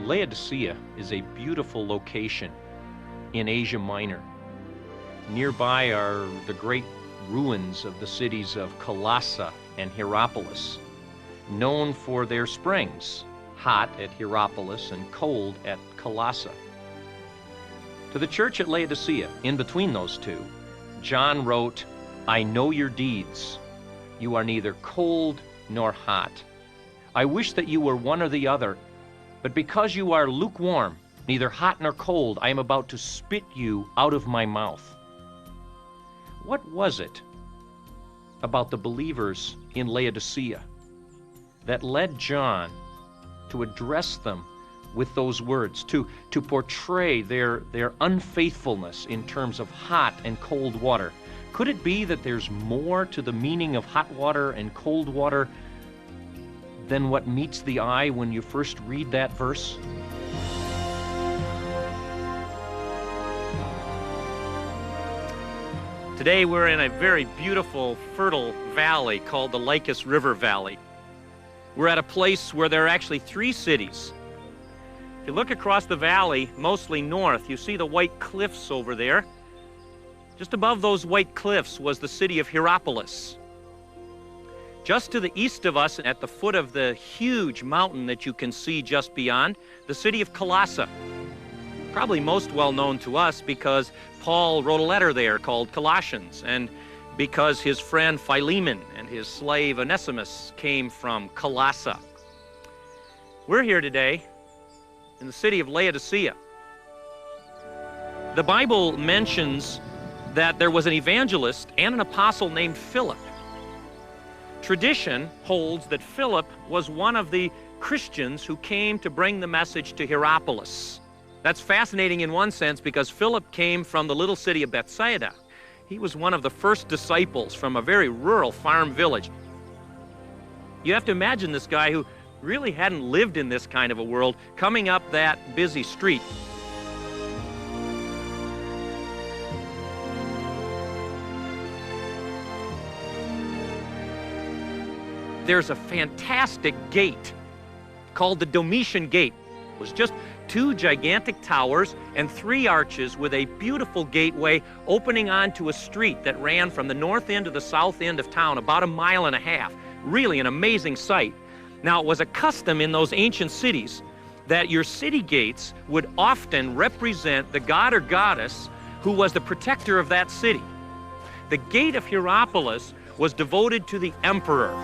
Laodicea is a beautiful location in Asia Minor. Nearby are the great ruins of the cities of Colossae and Hierapolis, known for their springs, hot at Hierapolis and cold at Colossae. To the church at Laodicea, in between those two, John wrote, "I know your deeds. You are neither cold nor hot. I wish that you were one or the other, but because you are lukewarm, neither hot nor cold, I am about to spit you out of my mouth." What was it about the believers in Laodicea that led John to address them with those words, to portray their unfaithfulness in terms of hot and cold water? Could it be that there's more to the meaning of hot water and cold water than what meets the eye when you first read that verse? Today we're in a very beautiful, fertile valley called the Lycus River Valley. We're at a place where there are actually 3 cities. If you look across the valley, mostly north, you see the white cliffs over there. Just above those white cliffs was the city of Hierapolis. Just to the east of us, at the foot of the huge mountain that you can see just beyond, the city of Colossae. Probably most well known to us because Paul wrote a letter there called Colossians, and because his friend Philemon and his slave Onesimus came from Colossae. We're here today in the city of Laodicea. The Bible mentions that there was an evangelist and an apostle named Philip. Tradition holds that Philip was one of the Christians who came to bring the message to Hierapolis. That's fascinating in one sense because Philip came from the little city of Bethsaida. He was one of the first disciples from a very rural farm village. You have to imagine this guy who really hadn't lived in this kind of a world coming up that busy street. There's a fantastic gate called the Domitian Gate. It was just 2 gigantic towers and 3 arches with a beautiful gateway opening onto a street that ran from the north end to the south end of town, about 1.5 miles. Really an amazing sight. Now, it was a custom in those ancient cities that your city gates would often represent the god or goddess who was the protector of that city. The gate of Hierapolis was devoted to the emperor,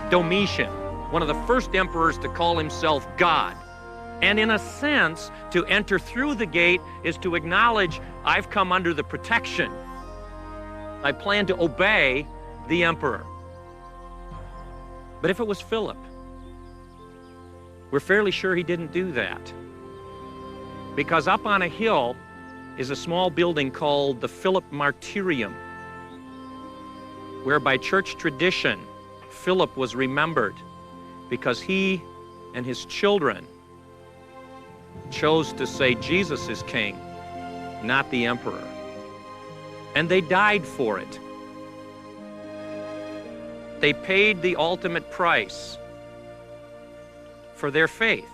Domitian, one of the first emperors to call himself God. And in a sense, to enter through the gate is to acknowledge, I've come under the protection. I plan to obey the emperor. But if it was Philip, we're fairly sure he didn't do that. Because up on a hill is a small building called the Philip Martyrium, where by church tradition, Philip was remembered because he and his children chose to say Jesus is king, not the emperor. And they died for it. They paid the ultimate price for their faith.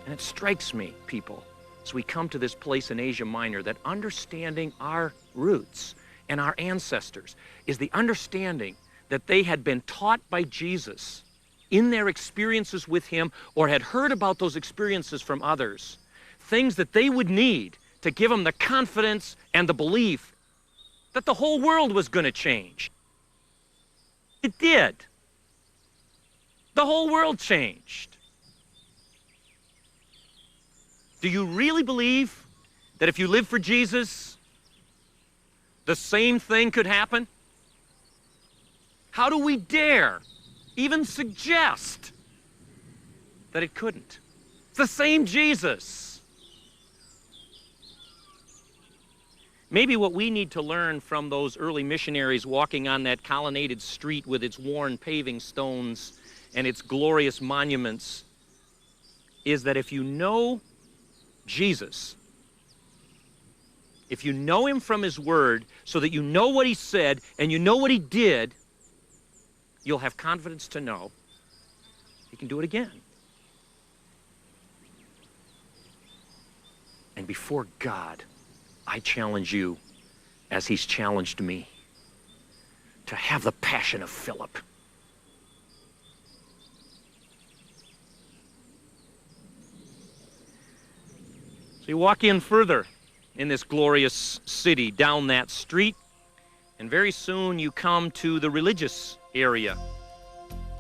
And it strikes me, people, as we come to this place in Asia Minor, that understanding our roots and our ancestors is the understanding that they had been taught by Jesus in their experiences with him, or had heard about those experiences from others, things that they would need to give them the confidence and the belief that the whole world was going to change. It did. The whole world changed. Do you really believe that if you live for Jesus, the same thing could happen? How do we dare even suggest that it couldn't? It's the same Jesus. Maybe what we need to learn from those early missionaries walking on that colonnaded street with its worn paving stones and its glorious monuments is that if you know Jesus, if you know him from his word so that you know what he said and you know what he did, you'll have confidence to know he can do it again. before God, I challenge you, as he's challenged me, to have the passion of Philip. So you walk in further in this glorious city, down that street, and very soon you come to the religious area,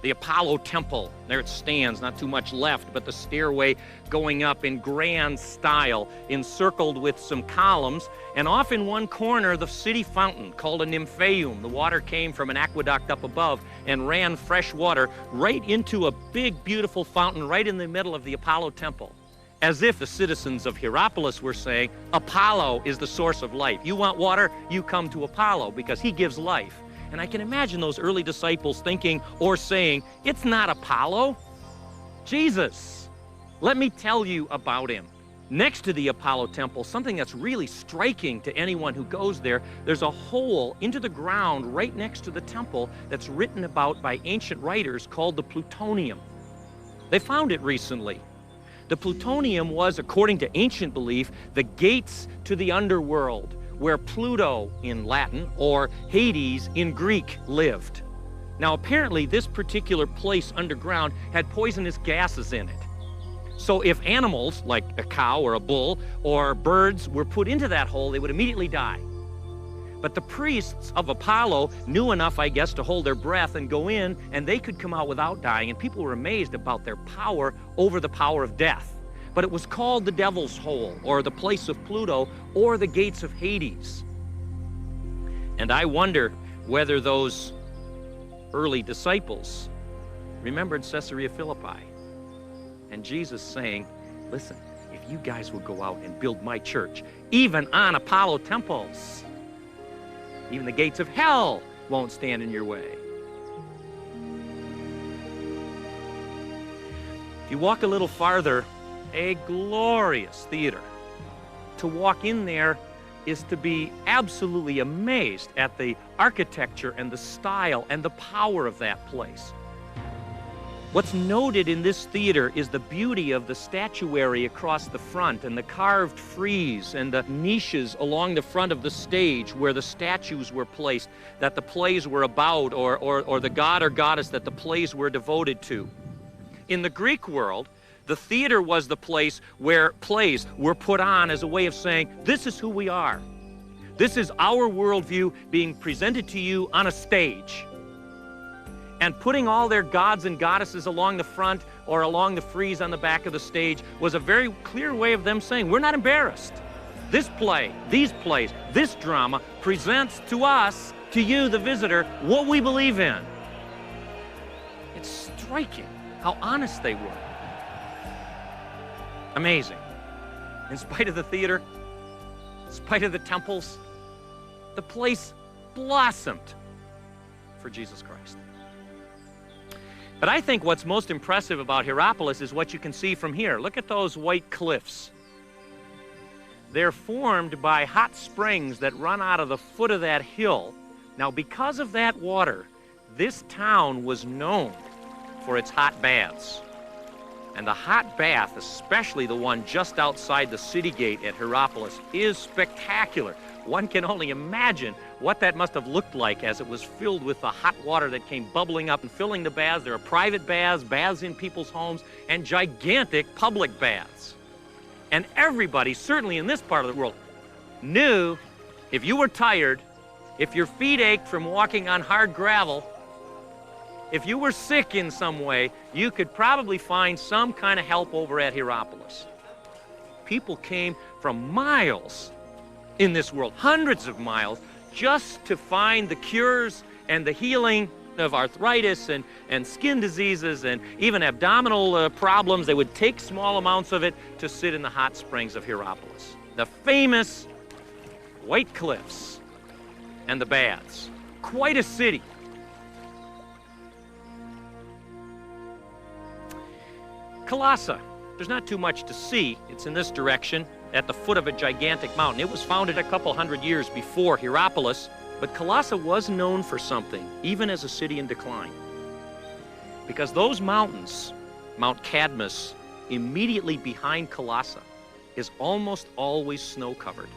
the Apollo Temple. There it stands, not too much left, but the stairway going up in grand style, encircled with some columns, and off in one corner, the city fountain called a nymphaeum. The water came from an aqueduct up above and ran fresh water right into a big, beautiful fountain right in the middle of the Apollo Temple, as if the citizens of Hierapolis were saying, Apollo is the source of life. You want water? You come to Apollo, because he gives life. And I can imagine those early disciples thinking or saying, it's not Apollo, Jesus. Let me tell you about him. Next to the Apollo Temple, something that's really striking to anyone who goes there, there's a hole into the ground right next to the temple that's written about by ancient writers called the plutonium. They found it recently. The plutonium was, according to ancient belief, the gates to the underworld, where Pluto in Latin, or Hades in Greek, lived. Now apparently this particular place underground had poisonous gases in it. So if animals, like a cow or a bull, or birds were put into that hole, they would immediately die. But the priests of Apollo knew enough, I guess, to hold their breath and go in, and they could come out without dying, and people were amazed about their power over the power of death. But it was called the Devil's Hole, or the place of Pluto, or the gates of Hades. And I wonder whether those early disciples remembered Caesarea Philippi, and Jesus saying, listen, if you guys will go out and build my church, even on Apollo temples, even the gates of hell won't stand in your way. If you walk a little farther, a glorious theater. To walk in there is to be absolutely amazed at the architecture and the style and the power of that place. What's noted in this theater is the beauty of the statuary across the front and the carved frieze and the niches along the front of the stage where the statues were placed that the plays were about, or the god or goddess that the plays were devoted to. In the Greek world, the theater was the place where plays were put on as a way of saying, this is who we are. This is our worldview being presented to you on a stage. And putting all their gods and goddesses along the front or along the frieze on the back of the stage was a very clear way of them saying, we're not embarrassed. This play, these plays, this drama presents to us, to you, the visitor, what we believe in. It's striking how honest they were. Amazing. In spite of the theater, in spite of the temples, the place blossomed for Jesus Christ. But I think what's most impressive about Hierapolis is what you can see from here. Look at those white cliffs. They're formed by hot springs that run out of the foot of that hill. Now, because of that water, this town was known for its hot baths. And the hot bath, especially the one just outside the city gate at Hierapolis, is spectacular. One can only imagine what that must have looked like as it was filled with the hot water that came bubbling up and filling the baths. There are private baths, baths in people's homes, and gigantic public baths. And everybody, certainly in this part of the world, knew if you were tired, if your feet ached from walking on hard gravel, if you were sick in some way, you could probably find some kind of help over at Hierapolis. People came from miles in this world, hundreds of miles, just to find the cures and the healing of arthritis and skin diseases and even abdominal problems. They would take small amounts of it to sit in the hot springs of Hierapolis. The famous White Cliffs and the baths. Quite a city. Colossae. There's not too much to see. It's in this direction at the foot of a gigantic mountain. It was founded a couple hundred years before Hierapolis, but Colossae was known for something, even as a city in decline. Because those mountains, Mount Cadmus, immediately behind Colossae, is almost always snow-covered.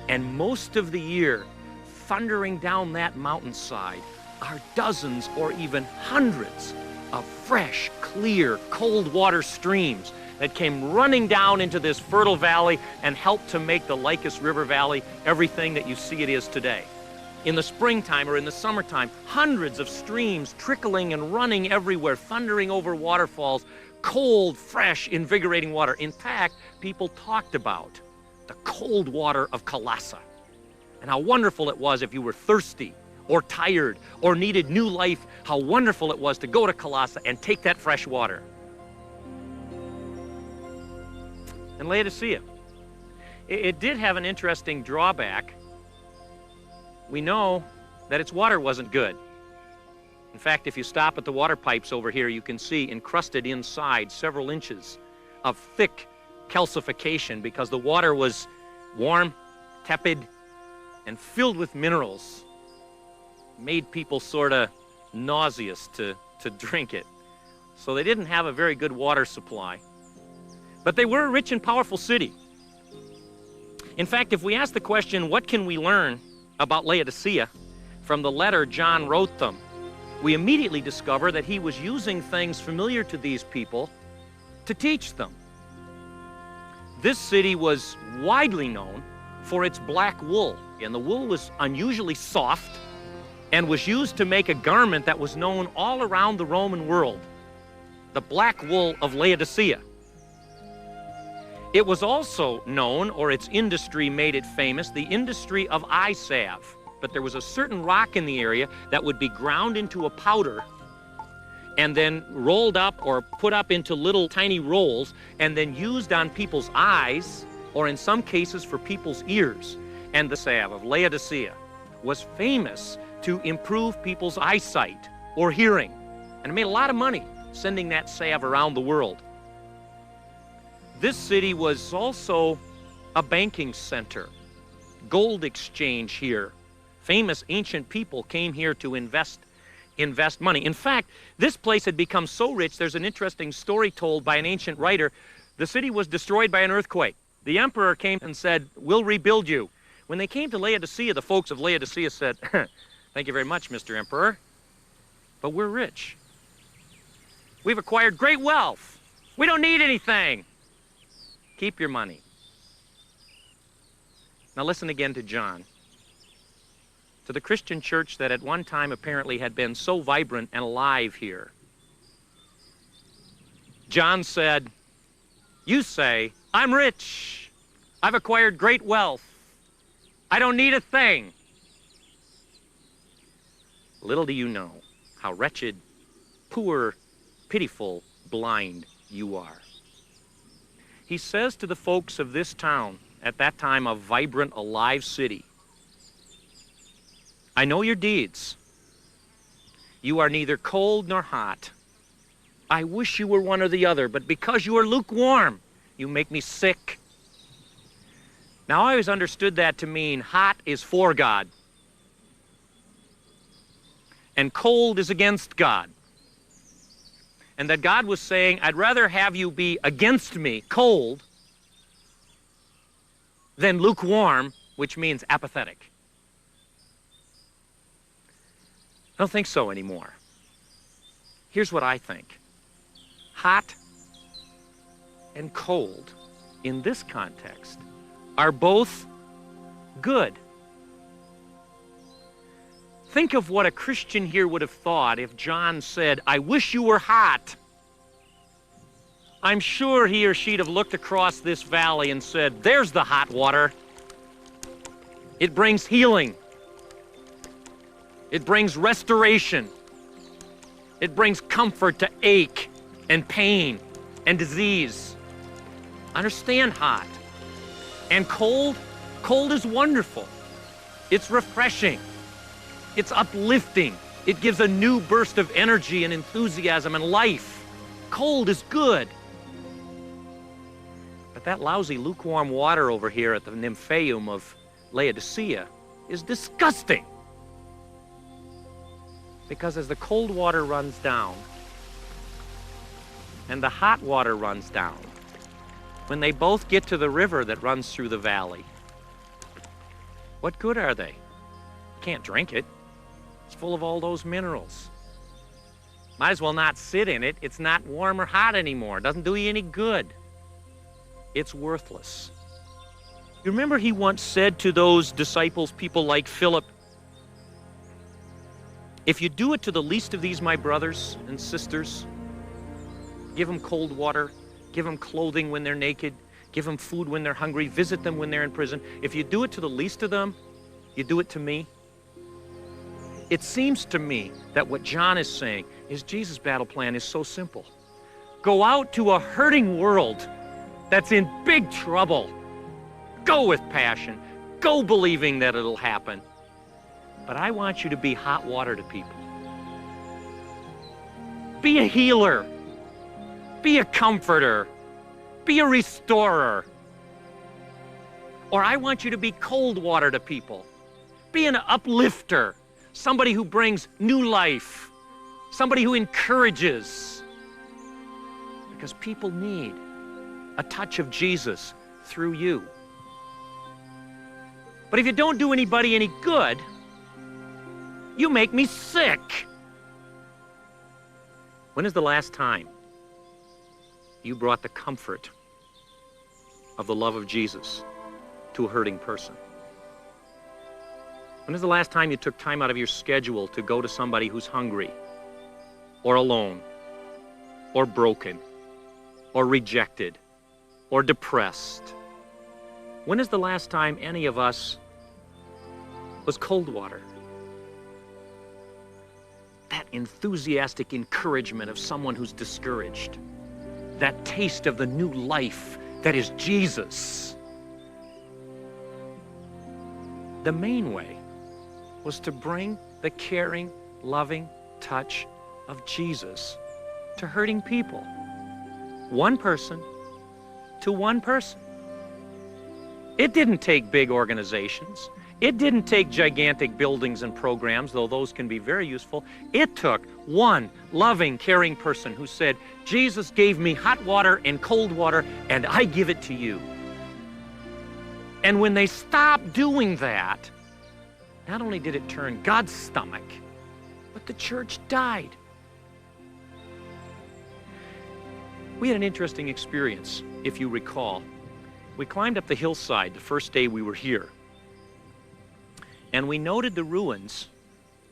And most of the year, thundering down that mountainside are dozens or even hundreds of fresh, clear, cold water streams that came running down into this fertile valley and helped to make the Lycus River Valley everything that you see it is today. In the springtime or in the summertime, hundreds of streams trickling and running everywhere, thundering over waterfalls, cold, fresh, invigorating water. In fact, people talked about the cold water of Colassa and how wonderful it was if you were thirsty or tired or needed new life, how wonderful it was to go to Colassa and take that fresh water. And Laodicea, it did have an interesting drawback. We know that its water wasn't good. In fact, if you stop at the water pipes over here, you can see encrusted inside several inches of thick calcification because the water was warm, tepid, and filled with minerals. Made people sort of nauseous to drink it. So they didn't have a very good water supply. But they were a rich and powerful city. In fact, if we ask the question, what can we learn about Laodicea from the letter John wrote them, we immediately discover that he was using things familiar to these people to teach them. This city was widely known for its black wool, and the wool was unusually soft and was used to make a garment that was known all around the Roman world, the black wool of Laodicea. It was also known, or its industry made it famous, the industry of eye salve. But there was a certain rock in the area that would be ground into a powder and then rolled up or put up into little tiny rolls and then used on people's eyes, or in some cases for people's ears. And the salve of Laodicea was famous to improve people's eyesight or hearing. And it made a lot of money sending that salve around the world. This city was also a banking center, gold exchange here. Famous ancient people came here to invest money. In fact, this place had become so rich, there's an interesting story told by an ancient writer. The city was destroyed by an earthquake. The emperor came and said, "We'll rebuild you." When they came to Laodicea, the folks of Laodicea said, "Thank you very much, Mr. Emperor, but we're rich. We've acquired great wealth. We don't need anything. Keep your money." Now listen again to John, to the Christian church that at one time apparently had been so vibrant and alive here. John said, "You say, I'm rich. I've acquired great wealth. I don't need a thing. Little do you know how wretched, poor, pitiful, blind you are." He says to the folks of this town, at that time a vibrant, alive city, "I know your deeds. You are neither cold nor hot. I wish you were one or the other, but because you are lukewarm, you make me sick." Now, I always understood that to mean hot is for God, and cold is against God. And that God was saying, I'd rather have you be against me, cold, than lukewarm, which means apathetic. I don't think so anymore. Here's what I think. Hot and cold, in this context, are both good. Think of what a Christian here would have thought if John said, "I wish you were hot." I'm sure he or she'd have looked across this valley and said, "There's the hot water. It brings healing. It brings restoration. It brings comfort to ache and pain and disease." Understand hot. And cold? Cold is wonderful. It's refreshing. It's uplifting. It gives a new burst of energy and enthusiasm and life. Cold is good. But that lousy lukewarm water over here at the Nymphaeum of Laodicea is disgusting. Because as the cold water runs down and the hot water runs down, when they both get to the river that runs through the valley, what good are they? You can't drink it. It's full of all those minerals. Might as well not sit in it. It's not warm or hot anymore. It doesn't do you any good. It's worthless. You remember he once said to those disciples, people like Philip, if you do it to the least of these, my brothers and sisters, give them cold water, give them clothing when they're naked, give them food when they're hungry, visit them when they're in prison. If you do it to the least of them, you do it to me. It seems to me that what John is saying is Jesus' battle plan is so simple. Go out to a hurting world that's in big trouble. Go with passion. Go believing that it'll happen. But I want you to be hot water to people. Be a healer. Be a comforter. Be a restorer. Or I want you to be cold water to people. Be an uplifter. Somebody who brings new life. Somebody who encourages. Because people need a touch of Jesus through you. But if you don't do anybody any good, you make me sick. When is the last time you brought the comfort of the love of Jesus to a hurting person? When is the last time you took time out of your schedule to go to somebody who's hungry, or alone, or broken, or rejected, or depressed? When is the last time any of us was cold water? That enthusiastic encouragement of someone who's discouraged. That taste of the new life that is Jesus. The main way was to bring the caring, loving touch of Jesus to hurting people. One person to one person. It didn't take big organizations. It didn't take gigantic buildings and programs, though those can be very useful. It took one loving, caring person who said, Jesus gave me hot water and cold water, and I give it to you. And when they stopped doing that, not only did it turn God's stomach, but the church died. We had an interesting experience, if you recall. We climbed up the hillside the first day we were here, and we noted the ruins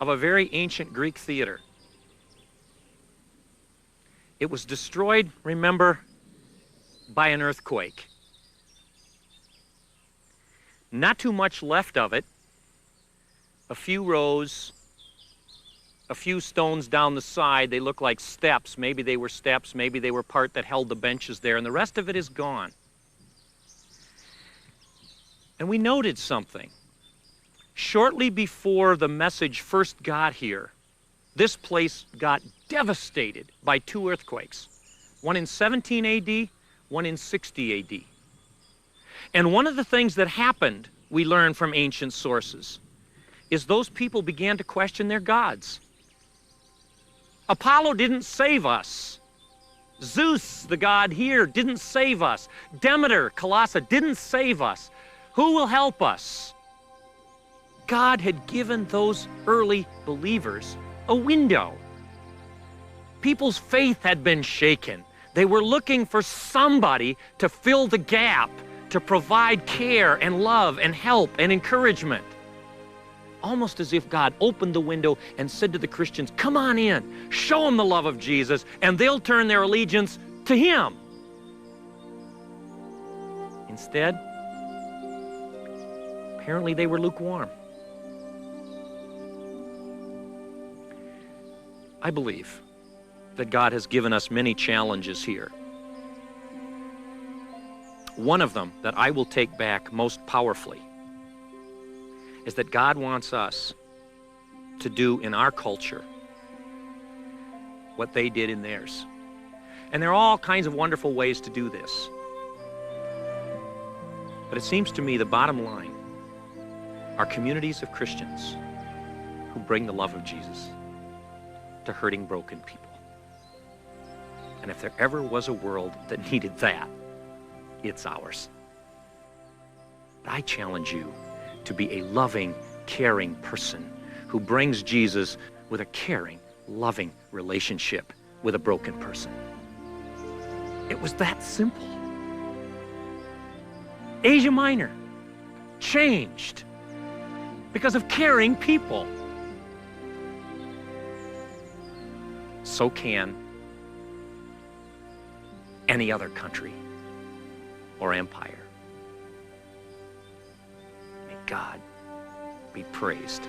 of a very ancient Greek theater. It was destroyed, remember, by an earthquake. Not too much left of it. A few rows, a few stones down the side. They look like steps. Maybe they were steps, maybe they were part that held the benches there, and the rest of it is gone. And we noted something. Shortly before the message first got here, this place got devastated by two earthquakes. One in 17 AD, one in 60 AD. And one of the things that happened, we learn from ancient sources, is those people began to question their gods. Apollo didn't save us. Zeus, the god here, didn't save us. Demeter, Colossus, didn't save us. Who will help us? God had given those early believers a window. People's faith had been shaken. They were looking for somebody to fill the gap, to provide care and love and help and encouragement. Almost as if God opened the window and said to the Christians, come on in, show them the love of Jesus, and they'll turn their allegiance to Him. Instead, apparently they were lukewarm. I believe that God has given us many challenges here. One of them that I will take back most powerfully is that God wants us to do in our culture what they did in theirs. And there are all kinds of wonderful ways to do this. But it seems to me the bottom line are communities of Christians who bring the love of Jesus to hurting, broken people. And if there ever was a world that needed that, it's ours. But I challenge you to be a loving, caring person who brings Jesus with a caring, loving relationship with a broken person. It was that simple. Asia Minor changed because of caring people. So can any other country or empire. May God be praised.